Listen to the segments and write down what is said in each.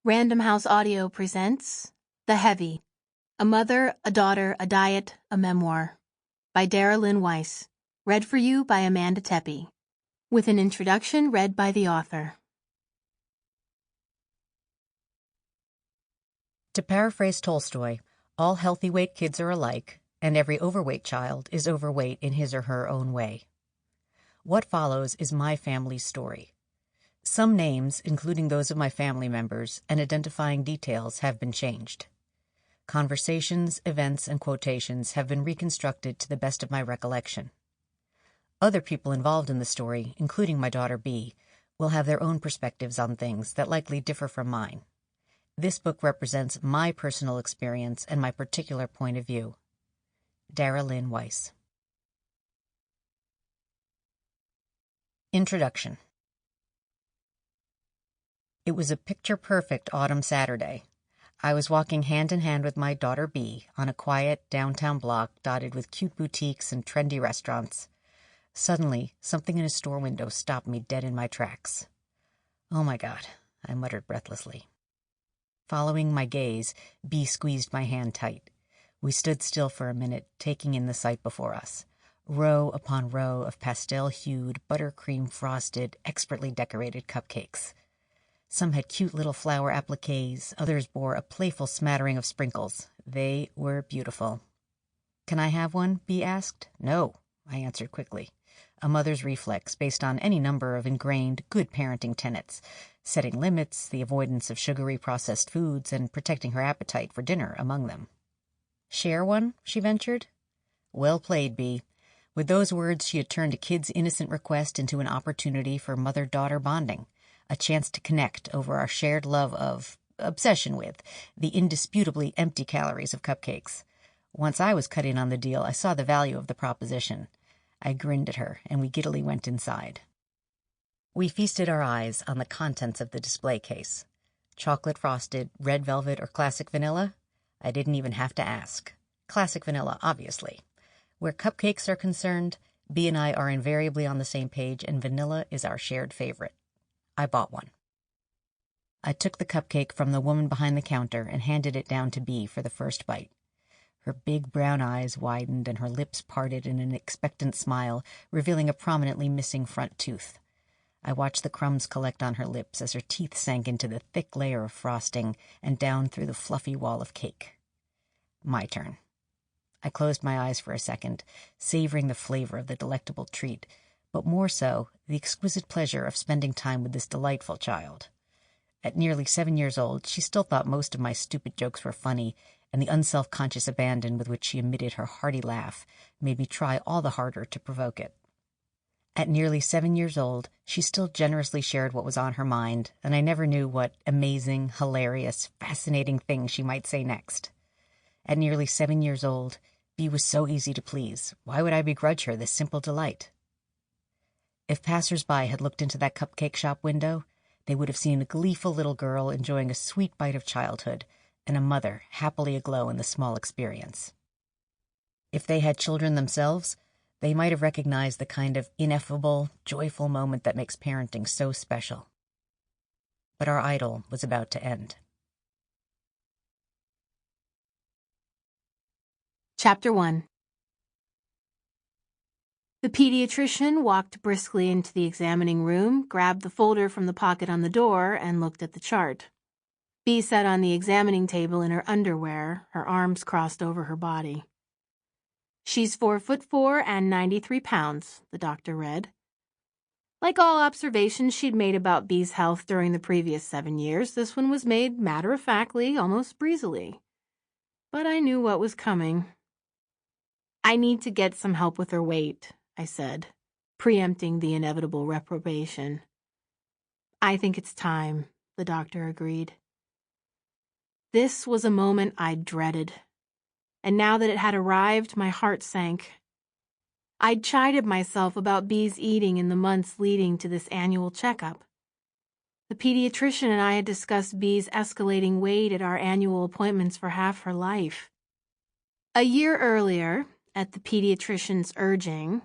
Random House Audio presents The Heavy, A Mother, a Daughter, a Diet, a Memoir by Dara-Lynn Weiss, read for you by Amanda Tepe, with an introduction read by the author. To paraphrase Tolstoy, all healthy weight kids are alike, and every overweight child is overweight in his or her own way. What follows is my family's story. Some names, including those of my family members, and identifying details have been changed. Conversations, events, and quotations have been reconstructed to the best of my recollection. Other people involved in the story, including my daughter Bebe, will have their own perspectives on things that likely differ from mine. This book represents my personal experience and my particular point of view. Dara-Lynn Weiss. Introduction. It was a picture-perfect autumn Saturday. I was walking hand-in-hand with my daughter Bebe on a quiet downtown block dotted with cute boutiques and trendy restaurants. Suddenly, something in a store window stopped me dead in my tracks. "Oh my God," I muttered breathlessly. Following my gaze, Bebe squeezed my hand tight. We stood still for a minute, taking in the sight before us. Row upon row of pastel-hued, buttercream-frosted, expertly decorated cupcakes. Some had cute little flower appliques, others bore a playful smattering of sprinkles. They were beautiful. "Can I have one?" Bea asked. "No," I answered quickly. A mother's reflex based on any number of ingrained, good parenting tenets, setting limits, the avoidance of sugary processed foods, and protecting her appetite for dinner among them. "Share one?" she ventured. Well played, Bea. With those words, she had turned a kid's innocent request into an opportunity for mother-daughter bonding. A chance to connect over our shared love of, obsession with, the indisputably empty calories of cupcakes. Once I was cut in on the deal, I saw the value of the proposition. I grinned at her, and we giddily went inside. We feasted our eyes on the contents of the display case. Chocolate frosted, red velvet, or classic vanilla? I didn't even have to ask. Classic vanilla, obviously. Where cupcakes are concerned, Bea and I are invariably on the same page, and vanilla is our shared favorite. I bought one. I took the cupcake from the woman behind the counter and handed it down to Bea for the first bite. Her big brown eyes widened and her lips parted in an expectant smile, revealing a prominently missing front tooth. I watched the crumbs collect on her lips as her teeth sank into the thick layer of frosting and down through the fluffy wall of cake. My turn. I closed my eyes for a second, savoring the flavor of the delectable treat, but more so, the exquisite pleasure of spending time with this delightful child. At nearly 7 years old, she still thought most of my stupid jokes were funny, and the unself-conscious abandon with which she emitted her hearty laugh made me try all the harder to provoke it. At nearly 7 years old, she still generously shared what was on her mind, and I never knew what amazing, hilarious, fascinating thing she might say next. At nearly 7 years old, Bea was so easy to please. Why would I begrudge her this simple delight? If passers-by had looked into that cupcake shop window, they would have seen a gleeful little girl enjoying a sweet bite of childhood, and a mother happily aglow in the small experience. If they had children themselves, they might have recognized the kind of ineffable, joyful moment that makes parenting so special. But our idyll was about to end. Chapter 1. The pediatrician walked briskly into the examining room, grabbed the folder from the pocket on the door, and looked at the chart. Bea sat on the examining table in her underwear, her arms crossed over her body. "She's 4'4" and 93 pounds, the doctor read. Like all observations she'd made about Bea's health during the previous 7 years, this one was made matter-of-factly, almost breezily. But I knew what was coming. "I need to get some help with her weight," I said, preempting the inevitable reprobation. "I think it's time," the doctor agreed. This was a moment I'd dreaded, and now that it had arrived, my heart sank. I'd chided myself about Bea's eating in the months leading to this annual checkup. The pediatrician and I had discussed Bea's escalating weight at our annual appointments for half her life. A year earlier, at the pediatrician's urging,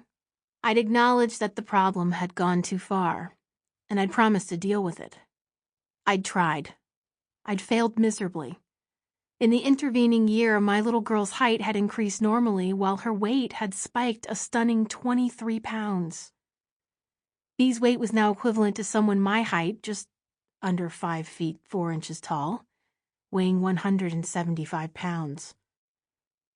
I'd acknowledged that the problem had gone too far, and I'd promised to deal with it. I'd tried. I'd failed miserably. In the intervening year, my little girl's height had increased normally, while her weight had spiked a stunning 23 pounds. Bee's weight was now equivalent to someone my height, just under 5 feet 4 inches tall, weighing 175 pounds.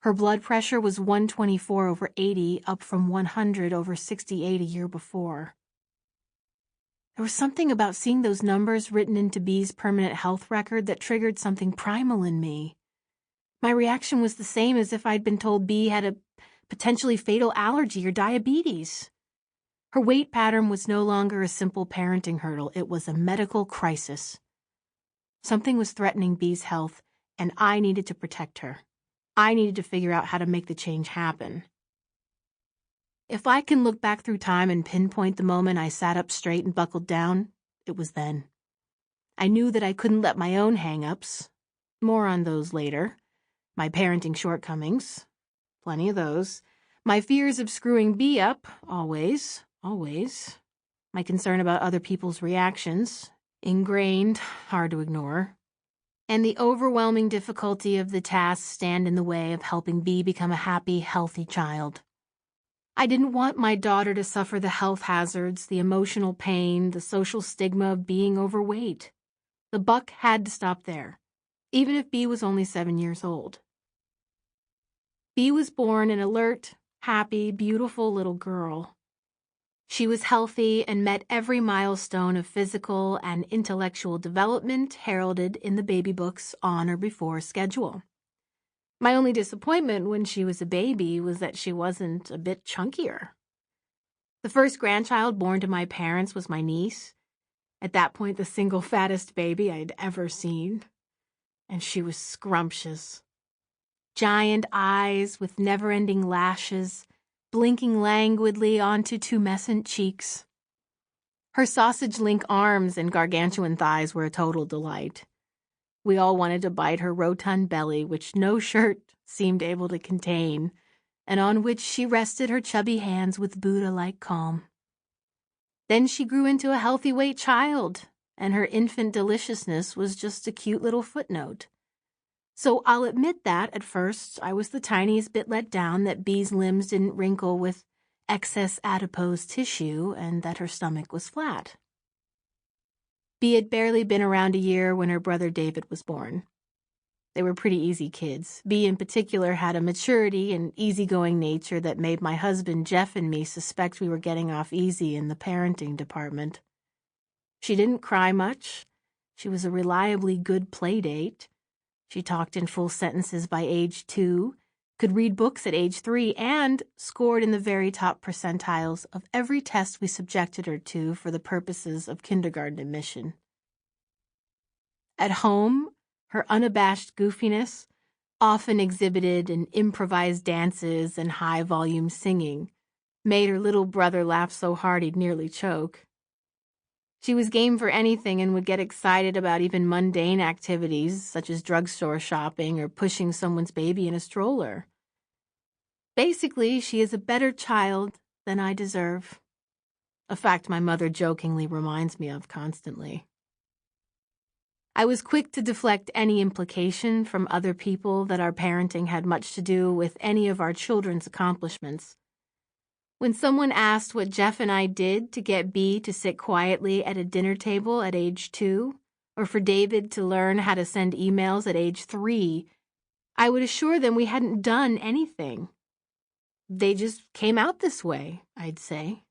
Her blood pressure was 124/80, up from 100/68 a year before. There was something about seeing those numbers written into Bee's permanent health record that triggered something primal in me. My reaction was the same as if I'd been told Bee had a potentially fatal allergy or diabetes. Her weight pattern was no longer a simple parenting hurdle. It was a medical crisis. Something was threatening Bee's health, and I needed to protect her. I needed to figure out how to make the change happen. If I can look back through time and pinpoint the moment I sat up straight and buckled down, it was then. I knew that I couldn't let my own hang-ups, more on those later, my parenting shortcomings, plenty of those, my fears of screwing Bee up, always, my concern about other people's reactions, ingrained, hard to ignore, and the overwhelming difficulty of the task stand in the way of helping Bee become a happy, healthy child. I didn't want my daughter to suffer the health hazards, the emotional pain, the social stigma of being overweight. The buck had to stop there, even if Bee was only 7 years old. Bee was born an alert, happy, beautiful little girl. She was healthy and met every milestone of physical and intellectual development heralded in the baby books on or before schedule. My only disappointment when she was a baby was that she wasn't a bit chunkier. The first grandchild born to my parents was my niece, at that point the single fattest baby I'd ever seen, and she was scrumptious. Giant eyes with never-ending lashes, blinking languidly onto tumescent cheeks. Her sausage-link arms and gargantuan thighs were a total delight. We all wanted to bite her rotund belly, which no shirt seemed able to contain, and on which she rested her chubby hands with Buddha-like calm. Then she grew into a healthy weight child, and her infant deliciousness was just a cute little footnote. So I'll admit that, at first, I was the tiniest bit let down that Bee's limbs didn't wrinkle with excess adipose tissue and that her stomach was flat. Bee had barely been around a year when her brother David was born. They were pretty easy kids. Bee in particular had a maturity and easygoing nature that made my husband Jeff and me suspect we were getting off easy in the parenting department. She didn't cry much. She was a reliably good play date. She talked in full sentences by age 2, could read books at age 3, and scored in the very top percentiles of every test we subjected her to for the purposes of kindergarten admission. At home, her unabashed goofiness, often exhibited in improvised dances and high-volume singing, made her little brother laugh so hard he'd nearly choke. She was game for anything and would get excited about even mundane activities, such as drugstore shopping or pushing someone's baby in a stroller. Basically, she is a better child than I deserve, a fact my mother jokingly reminds me of constantly. I was quick to deflect any implication from other people that our parenting had much to do with any of our children's accomplishments. When someone asked what Jeff and I did to get Bee to sit quietly at a dinner table at age 2, or for David to learn how to send emails at age 3, I would assure them we hadn't done anything. They just came out this way, I'd say.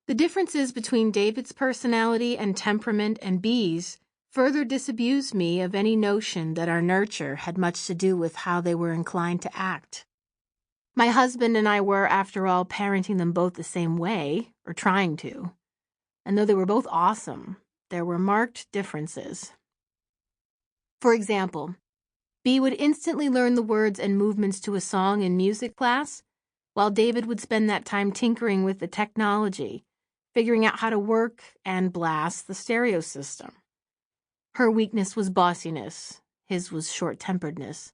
The differences between David's personality and temperament and Bee's further disabused me of any notion that our nurture had much to do with how they were inclined to act. My husband and I were, after all, parenting them both the same way, or trying to. And though they were both awesome, there were marked differences. For example, Bee would instantly learn the words and movements to a song in music class, while David would spend that time tinkering with the technology, figuring out how to work and blast the stereo system. Her weakness was bossiness, his was short-temperedness.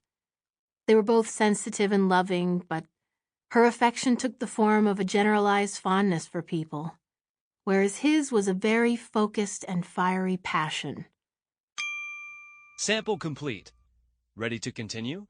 They were both sensitive and loving, but her affection took the form of a generalized fondness for people, whereas his was a very focused and fiery passion. Sample complete. Ready to continue?